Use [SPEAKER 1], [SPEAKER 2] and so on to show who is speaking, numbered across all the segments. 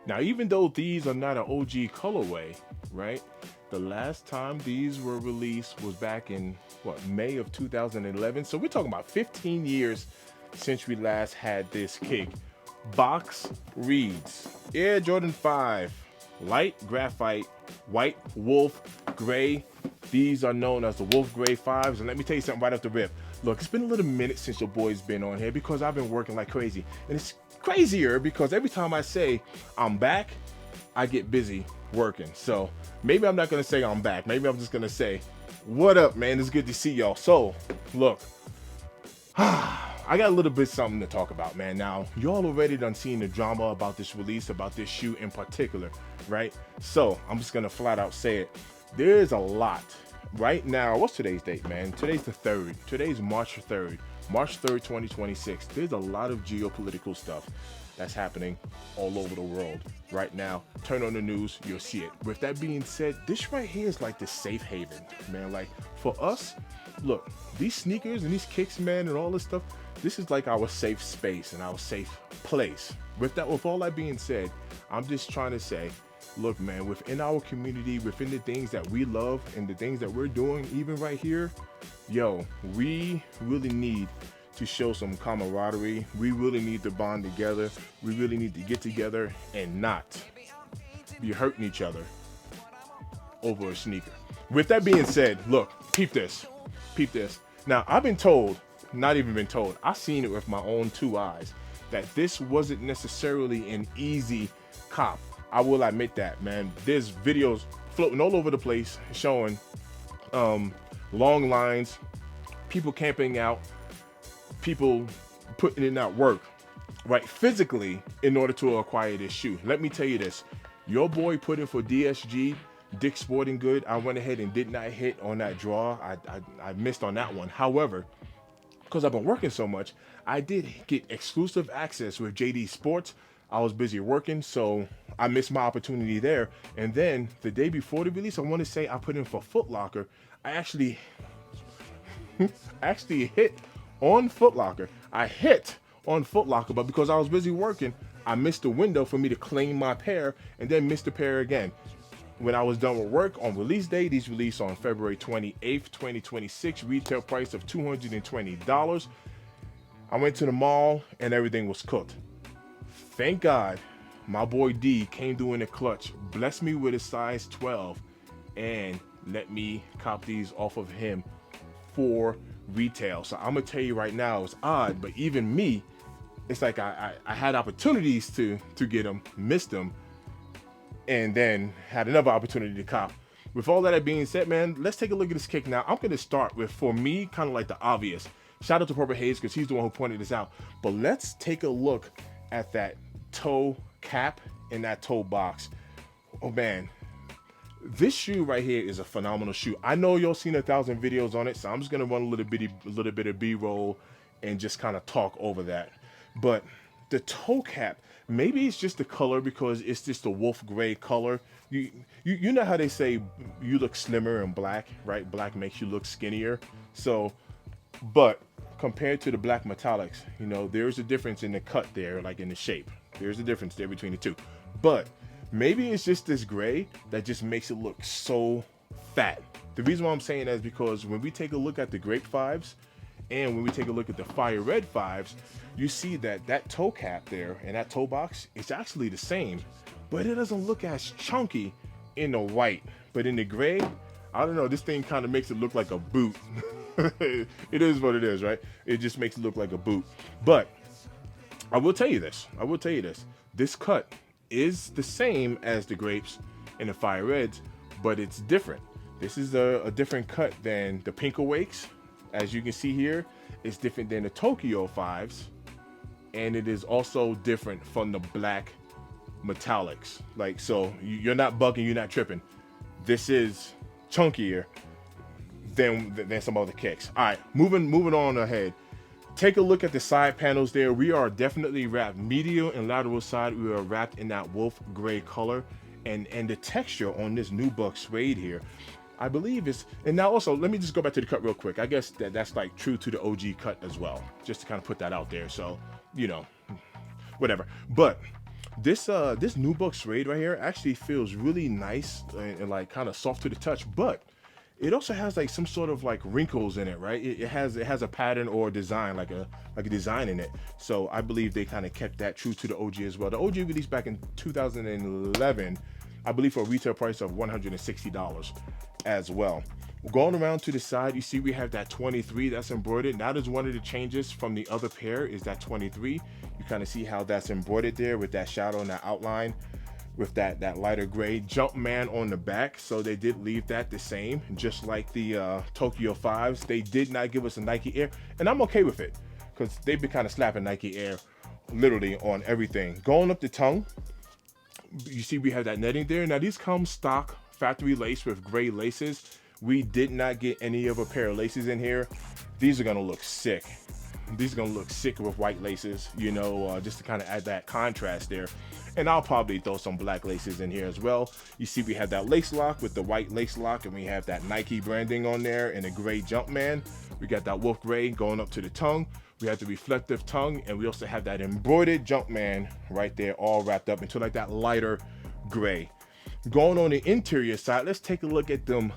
[SPEAKER 1] Now, even though these are not an OG colorway, right? The last time these were released was back in what, May of 2011. So we're talking about 15 years since we last had this kick. Box reads Air Jordan 5, light graphite, white wolf gray. These are known as the wolf gray 5s. And let me tell you something right off the rip. Look, it's been a little minute since your boy's been on here because I've been working like crazy. And it's crazier because every time I say I'm back, I get busy working. So maybe I'm not going to say I'm back. Maybe I'm just going to say, what up, man? It's good to see y'all. So look, I got a little bit something to talk about, man. Now, y'all already done seen the drama about this release, about this shoe in particular, right? So I'm just going to flat out say it. There's a lot right now. What's today's date, man? Today's the 3rd. Today's March 3rd. March 3rd, 2026. There's a lot of geopolitical stuff that's happening all over the world right now. Turn on the news, you'll see it. With that being said, this right here is like the safe haven, man. Like for us, look, these sneakers and these kicks, man, and all this stuff, this is like our safe space and our safe place. With all that being said, I'm just trying to say, look, man, within our community, within the things that we love and the things that we're doing, even right here, yo, we really need to show some camaraderie. We really need to bond together. We really need to get together and not be hurting each other over a sneaker. With that being said, look, peep this. Peep this. Now, I've been told, not even been told, I've seen it with my own 2 eyes, that this wasn't necessarily an easy cop. I will admit that, man. There's videos floating all over the place showing long lines, people camping out, people putting in that work, right, physically in order to acquire this shoe. Let me tell you this. Your boy put in for DSG, Dick's Sporting Good. I went ahead and did not hit on that draw. I missed on that one. However, because I've been working so much, I did get exclusive access with JD Sports. I was busy working, so I missed my opportunity there. And then the day before the release, I want to say I put in for Foot Locker. I actually hit on Foot Locker. I hit on Foot Locker, but because I was busy working, I missed the window for me to claim my pair and then missed the pair again. When I was done with work on release day, these released on February 28th, 2026, retail price of $220. I went to the mall and everything was cooked. Thank God my boy D came through in the clutch, blessed me with a size 12, and let me cop these off of him for retail. So I'm gonna tell you right now, it's odd, but even me, it's like I had opportunities to get them, missed them, and then had another opportunity to cop. With all that being said, man, let's take a look at this kick now. I'm gonna start with, for me, kind of like the obvious. Shout out to Purple Haze because he's the one who pointed this out. But let's take a look at that toe cap in that toe box. Oh man, this shoe right here is a phenomenal shoe. I know y'all seen 1,000 videos on it, so I'm just gonna run a little bit of B-roll and just kind of talk over that. But the toe cap, maybe it's just the color because it's just a wolf gray color. You know how they say you look slimmer in black, right? Black makes you look skinnier. So, but compared to the black metallics, you know, there's a difference in the cut there, like in the shape. There's a difference there between the two. But maybe it's just this gray that just makes it look so fat. The reason why I'm saying that is because when we take a look at the grape 5s and when we take a look at the fire red 5s, you see that that toe cap there and that toe box is actually the same, but it doesn't look as chunky in the white. But in the gray, I don't know, this thing kind of makes it look like a boot. It is what it is, right? It just makes it look like a boot. But I will tell you this. This cut is the same as the grapes and the fire reds, but it's different. This is a different cut than the Pink Awakes. As you can see here, it's different than the Tokyo 5s, and it is also different from the black metallics. Like, so you're not bugging, you're not tripping. This is chunkier than some other kicks. All right, moving on ahead. Take a look at the side panels there. We are definitely wrapped medial and lateral side. We are wrapped in that wolf gray color, and the texture on this nubuck suede here, I believe is. And now also, let me just go back to the cut real quick. I guess that's like true to the OG cut as well, just to kind of put that out there. So, you know, whatever. But This nubuck suede right here actually feels really nice and like kind of soft to the touch, but it also has like some sort of like wrinkles in it, right? It has a pattern or a design, like a design in it. So I believe they kind of kept that true to the OG as well. The OG released back in 2011, I believe, for a retail price of $160 as well. Going around to the side, you see we have that 23 that's embroidered. Now there's one of the changes from the other pair is that 23. You kind of see how that's embroidered there with that shadow and that outline with that lighter gray Jumpman on the back. So they did leave that the same, just like the Tokyo 5s. They did not give us a Nike Air, and I'm okay with it because they've been kind of slapping Nike Air literally on everything. Going up the tongue, you see we have that netting there. Now these come stock factory lace with gray laces. We did not get any of a pair of laces in here. These are gonna look sick. These are gonna look sick with white laces, you know, just to kind of add that contrast there. And I'll probably throw some black laces in here as well. You see we have that lace lock with the white lace lock, and we have that Nike branding on there and a gray Jumpman. We got that wolf gray going up to the tongue. We have the reflective tongue, and we also have that embroidered Jumpman right there, all wrapped up into like that lighter gray. Going on the interior side, let's take a look at them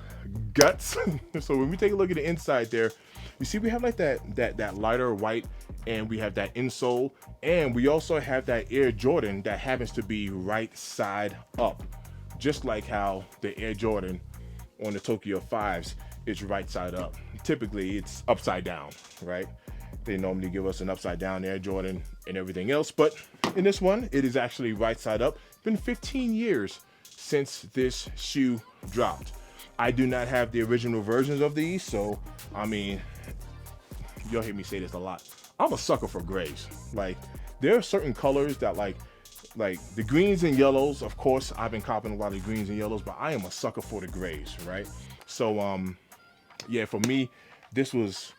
[SPEAKER 1] guts. So when we take a look at the inside there, you see we have like that lighter white, and we have that insole, and we also have that Air Jordan that happens to be right side up, just like how the Air Jordan on the Tokyo 5s is right side up. Typically it's upside down, right? They normally give us an upside down Air Jordan and everything else, but in this one it is actually right side up. It's been 15 years since this shoe dropped. I do not have the original versions of these, so I mean, you'll hear me say this a lot. I'm a sucker for grays. Like, there are certain colors that like the greens and yellows. Of course, I've been copping a lot of greens and yellows, but I am a sucker for the grays, right? So yeah, for me, this was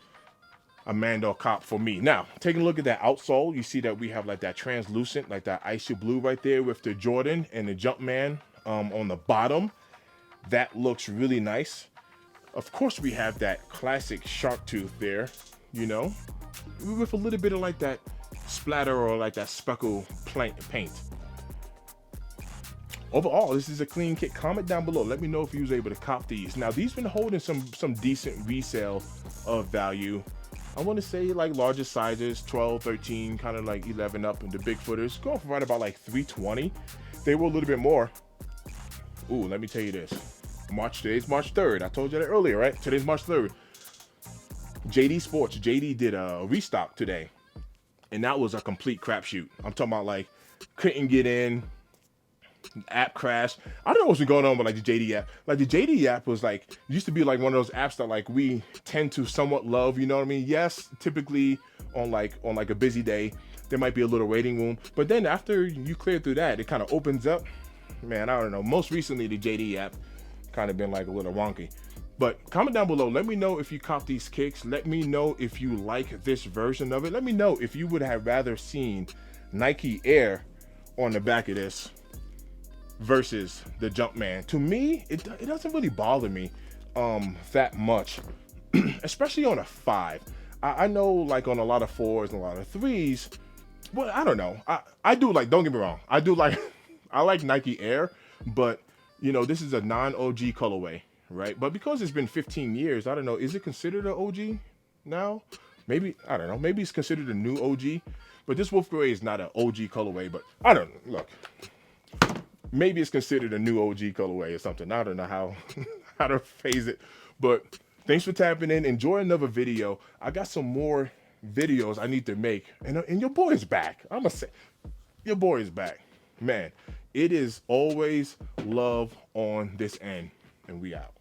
[SPEAKER 1] a Mando cop for me. Now, taking a look at that outsole, you see that we have like that translucent, like that icy blue right there with the Jordan and the Jumpman on the bottom. That looks really nice. Of course, we have that classic shark tooth there, you know, with a little bit of like that splatter or like that speckle paint. Overall, this is a clean kit. Comment down below. Let me know if you was able to cop these. Now, these been holding some decent resale of value. I want to say like larger sizes, 12, 13, kind of like 11 up, and the big footers going for right about like 320. They were a little bit more. Ooh, let me tell you this. Today's March 3rd. I told you that earlier, right? Today's March 3rd. JD Sports, JD did a restock today, and that was a complete crapshoot. I'm talking about like couldn't get in, app crashed. I don't know what's been going on with like the JD app. Like the JD app was like, used to be like one of those apps that like we tend to somewhat love, you know what I mean? Yes, typically on like a busy day, there might be a little waiting room, but then after you clear through that, it kind of opens up. Man, I don't know. Most recently, the JD app kind of been like a little wonky. But comment down below. Let me know if you cop these kicks. Let me know if you like this version of it. Let me know if you would have rather seen Nike Air on the back of this versus the Jumpman. To me, it doesn't really bother me that much, especially on a 5. I know like on a lot of 4s and a lot of 3s, but I don't know. I do like, don't get me wrong, I do like I like Nike Air, but you know, this is a non-OG colorway, right? But because it's been 15 years, I don't know, is it considered an OG now? Maybe, I don't know, maybe it's considered a new OG, but this Wolf Gray is not an OG colorway, but I don't know, look, maybe it's considered a new OG colorway or something. I don't know how, how to phrase it, but thanks for tapping in. Enjoy another video. I got some more videos I need to make, and your boy's back. I'm gonna say, your boy is back. Man, it is always love on this end, and we out.